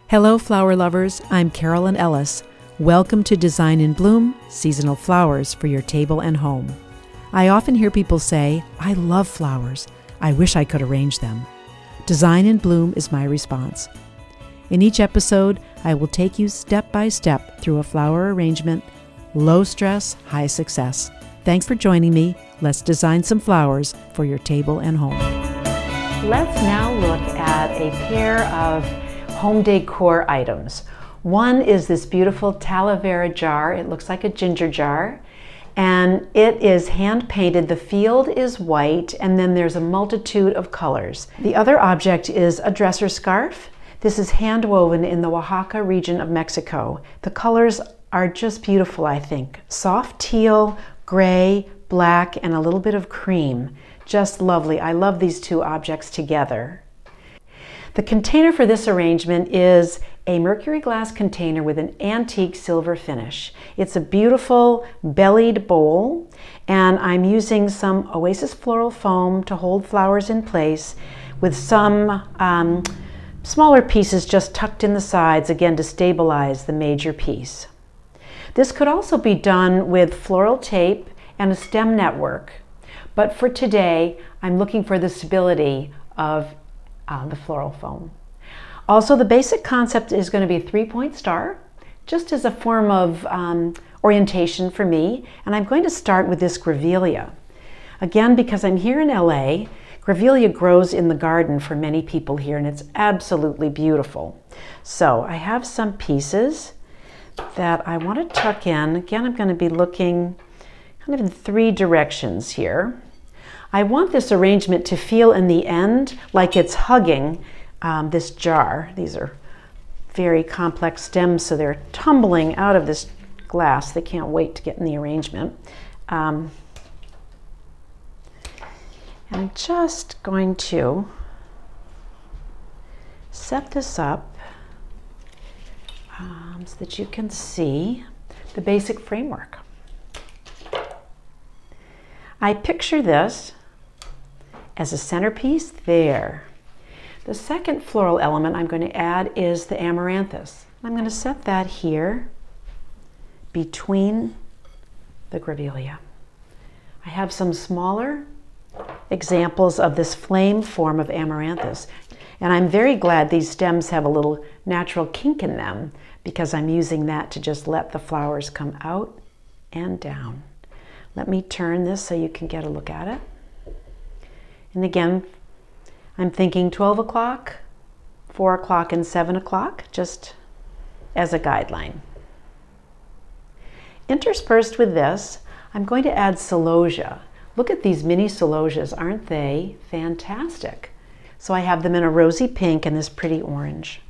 Hello, flower lovers. I'm Carolyn Ellis. Welcome to Design in Bloom, seasonal flowers for your table and home. I often hear people say, I love flowers. I wish I could arrange them. Design in Bloom is my response. In each episode, I will take you step by step through a flower arrangement, low stress, high success. Thanks for joining me. Let's design some flowers for your table and home. Let's now look at a pair of home decor items. One is this beautiful Talavera jar. It looks like a ginger jar, and it is hand painted. The field is white, and then there's a multitude of colors. The other object is a dresser scarf. This is hand woven in the Oaxaca region of Mexico. The colors are just beautiful, I think. Soft teal, gray, black, and a little bit of cream. Just lovely. I love these two objects together. The container for this arrangement is a mercury glass container with an antique silver finish. It's a beautiful bellied bowl, and I'm using some Oasis floral foam to hold flowers in place with some smaller pieces just tucked in the sides, again to stabilize the major piece. This could also be done with floral tape and a stem network, but for today I'm looking for the stability of the floral foam. Also, the basic concept is going to be a 3-point star, just as a form of orientation for me, and I'm going to start with this grevillea. Again, because I'm here in LA, grevillea grows in the garden for many people here, and it's absolutely beautiful. So I have some pieces that I want to tuck in. Again, I'm going to be looking kind of in 3 directions here. I want this arrangement to feel in the end like it's hugging this jar. These are very complex stems, so they're tumbling out of this glass. They can't wait to get in the arrangement. I'm just going to set this up so that you can see the basic framework. I picture this as a centerpiece there. The second floral element I'm going to add is the amaranthus. I'm going to set that here between the grevillea. I have some smaller examples of this flame form of amaranthus, and I'm very glad these stems have a little natural kink in them because I'm using that to just let the flowers come out and down. Let me turn this so you can get a look at it. And again, I'm thinking 12 o'clock, 4 o'clock, and 7 o'clock, just as a guideline. Interspersed with this, I'm going to add celosia. Look at these mini celosias, aren't they fantastic? So I have them in a rosy pink and this pretty orange.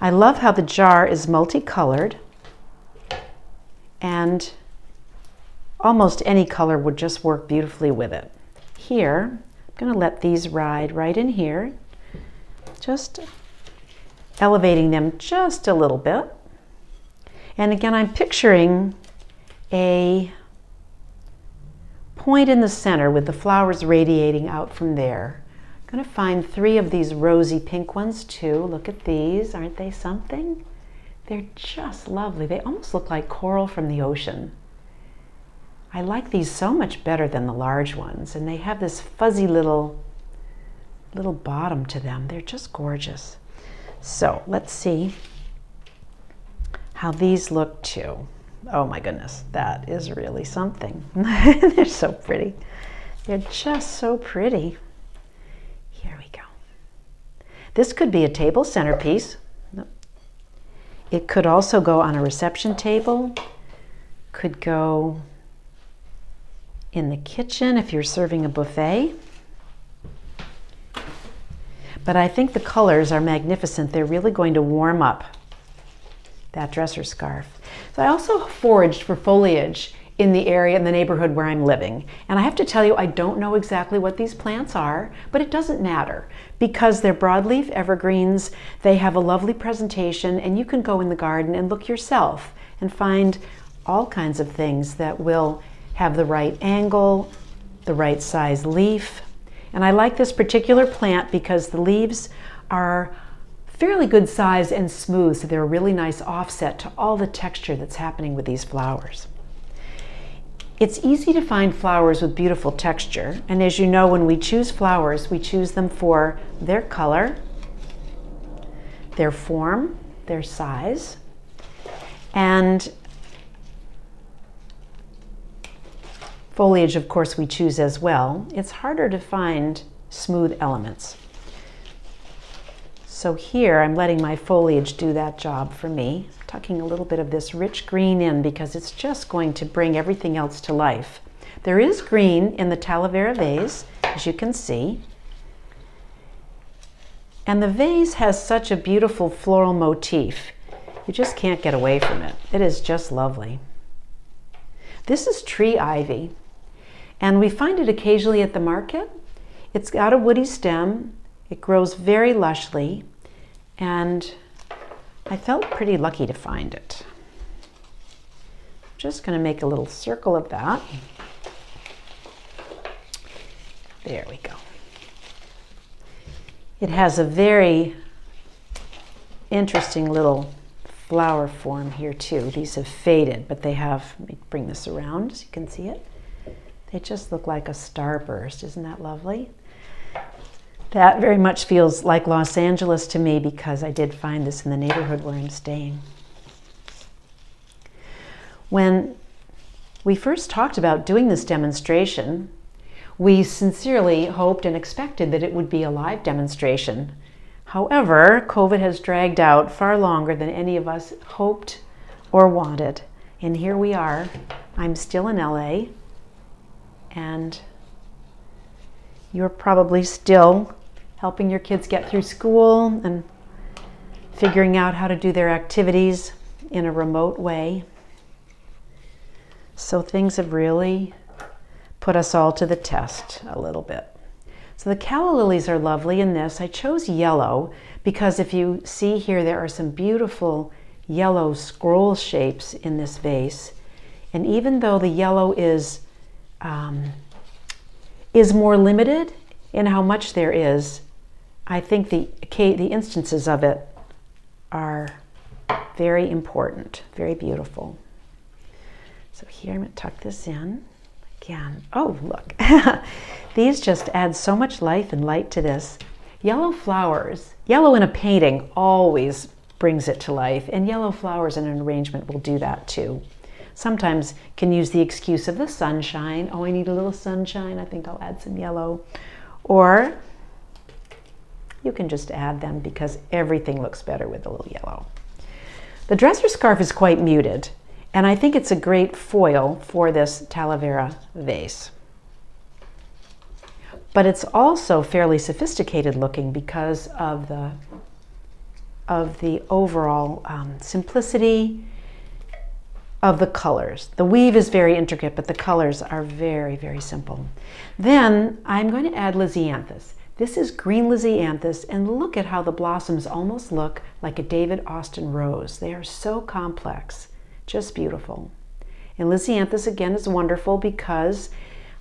I love how the jar is multicolored, and almost any color would just work beautifully with it. Here, I'm going to let these ride right in here, just elevating them just a little bit. And again, I'm picturing a point in the center with the flowers radiating out from there. I'm going to find 3 of these rosy pink ones too. Look at these, aren't they something? They're just lovely. They almost look like coral from the ocean. I like these so much better than the large ones, and they have this fuzzy little bottom to them. They're just gorgeous. So let's see how these look too. Oh my goodness, that is really something. They're so pretty. They're just so pretty. Here we go. This could be a table centerpiece. It could also go on a reception table. Could go in the kitchen if you're serving a buffet. But I think the colors are magnificent. They're really going to warm up that dresser scarf. So I also foraged for foliage in the area, in the neighborhood where I'm living. And I have to tell you, I don't know exactly what these plants are, but it doesn't matter because they're broadleaf evergreens. They have a lovely presentation, and you can go in the garden and look yourself and find all kinds of things that will have the right angle, the right size leaf. And I like this particular plant because the leaves are fairly good size and smooth, so they're a really nice offset to all the texture that's happening with these flowers. It's easy to find flowers with beautiful texture, and as you know, when we choose flowers, we choose them for their color, their form, their size, and foliage, of course, we choose as well. It's harder to find smooth elements. So here I'm letting my foliage do that job for me, tucking a little bit of this rich green in because it's just going to bring everything else to life. There is green in the Talavera vase, as you can see. And the vase has such a beautiful floral motif. You just can't get away from it. It is just lovely. This is tree ivy, and we find it occasionally at the market. It's got a woody stem. It grows very lushly, and I felt pretty lucky to find it. I'm just going to make a little circle of that. There we go. It has a very interesting little flower form here too. These have faded, but they have, let me bring this around so you can see it. They just look like a starburst. Isn't that lovely? That very much feels like Los Angeles to me because I did find this in the neighborhood where I'm staying. When we first talked about doing this demonstration, we sincerely hoped and expected that it would be a live demonstration. However, COVID has dragged out far longer than any of us hoped or wanted. And here we are. I'm still in LA, and you're probably still helping your kids get through school and figuring out how to do their activities in a remote way. So things have really put us all to the test a little bit. So the calla lilies are lovely in this. I chose yellow because if you see here, there are some beautiful yellow scroll shapes in this vase. And even though the yellow is more limited in how much there is, I think the instances of it are very important, very beautiful. So here I'm going to tuck this in again. Oh, look. These just add so much life and light to this. Yellow flowers, yellow in a painting always brings it to life, and yellow flowers in an arrangement will do that too. Sometimes can use the excuse of the sunshine. Oh, I need a little sunshine. I think I'll add some yellow. Or you can just add them because everything looks better with a little yellow. The dresser scarf is quite muted, and I think it's a great foil for this Talavera vase. But it's also fairly sophisticated looking because of the overall simplicity of the colors. The weave is very intricate, but the colors are very, very simple. Then I'm going to add Lisianthus. This is green Lisianthus, and look at how the blossoms almost look like a David Austin rose. They are so complex, just beautiful. And Lisianthus again is wonderful because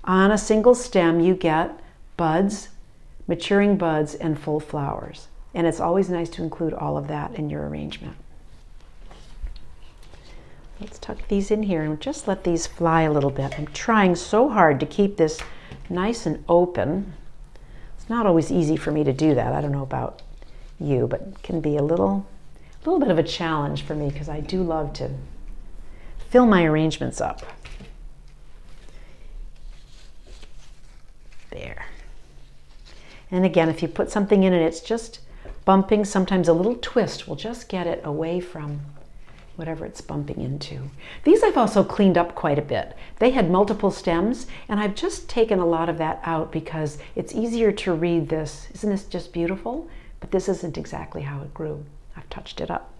on a single stem you get buds, maturing buds, and full flowers. And it's always nice to include all of that in your arrangement. Let's tuck these in here and just let these fly a little bit. I'm trying so hard to keep this nice and open. It's not always easy for me to do that. I don't know about you, but it can be a little bit of a challenge for me because I do love to fill my arrangements up. There. And again, if you put something in and it's just bumping, sometimes a little twist will just get it away from whatever it's bumping into. These I've also cleaned up quite a bit. They had multiple stems, and I've just taken a lot of that out because it's easier to read this. Isn't this just beautiful? But this isn't exactly how it grew. I've touched it up.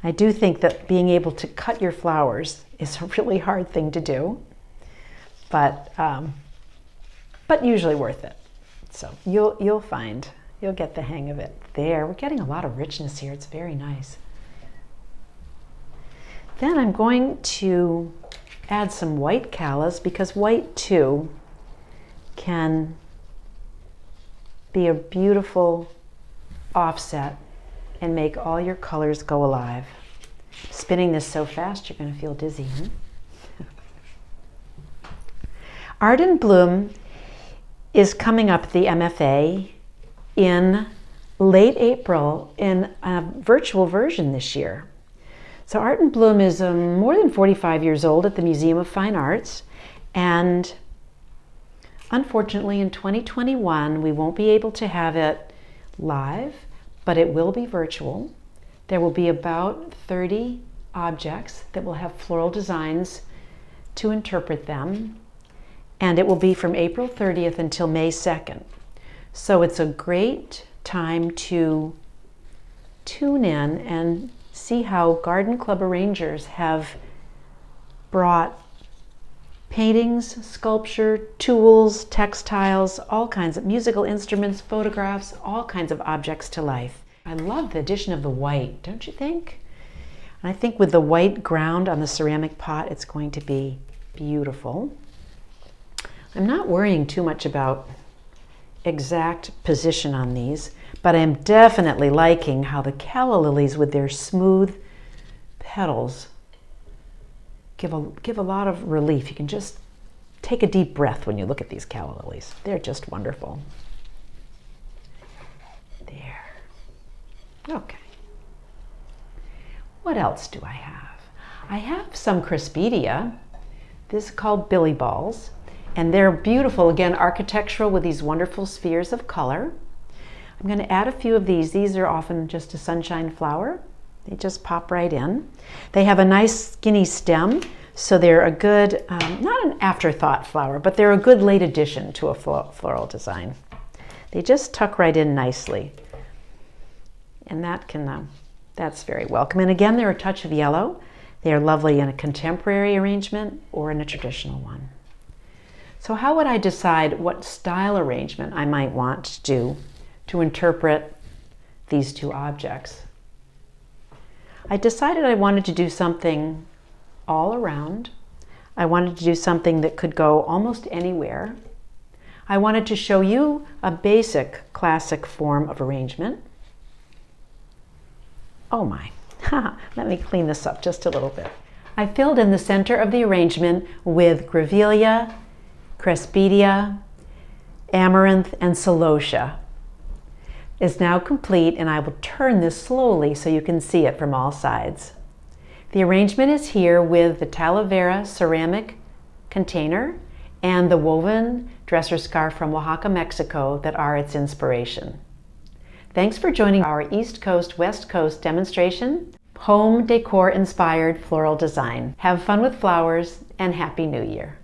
I do think that being able to cut your flowers is a really hard thing to do, but usually worth it. So you'll get the hang of it. There, we're getting a lot of richness here. It's very nice. Then I'm going to add some white callas because white too can be a beautiful offset and make all your colors go alive. Spinning this so fast, you're going to feel dizzy. Art in Bloom is coming up at the MFA in late April in a virtual version this year. So Art in Bloom is more than 45 years old at the Museum of Fine Arts, and unfortunately in 2021 we won't be able to have it live, but it will be virtual. There will be about 30 objects that will have floral designs to interpret them, and it will be from April 30th until May 2nd. So it's a great time to tune in and see how Garden Club arrangers have brought paintings, sculpture, tools, textiles, all kinds of musical instruments, photographs, all kinds of objects to life. I love the addition of the white, don't you think? And I think with the white ground on the ceramic pot, it's going to be beautiful. I'm not worrying too much about exact position on these, but I'm definitely liking how the calla lilies with their smooth petals give a lot of relief. You can just take a deep breath when you look at these calla lilies. They're just wonderful. There. Okay. What else do I have? I have some Crispidia. This is called Billy Balls, and they're beautiful, again, architectural with these wonderful spheres of color. I'm going to add a few of these. These are often just a sunshine flower. They just pop right in. They have a nice skinny stem, so they're a good, not an afterthought flower, but they're a good late addition to a floral design. They just tuck right in nicely. And that's very welcome. And again, they're a touch of yellow. They are lovely in a contemporary arrangement or in a traditional one. So how would I decide what style arrangement I might want to do to interpret these two objects? I decided I wanted to do something all around. I wanted to do something that could go almost anywhere. I wanted to show you a basic classic form of arrangement. Oh my, let me clean this up just a little bit. I filled in the center of the arrangement with Grevillea, Crispidia, Amaranth, and Celosia. Is now complete, and I will turn this slowly so you can see it from all sides. The arrangement is here with the Talavera ceramic container and the woven dresser scarf from Oaxaca, Mexico that are its inspiration. Thanks for joining our East Coast, West Coast demonstration, home decor inspired floral design. Have fun with flowers and Happy New Year.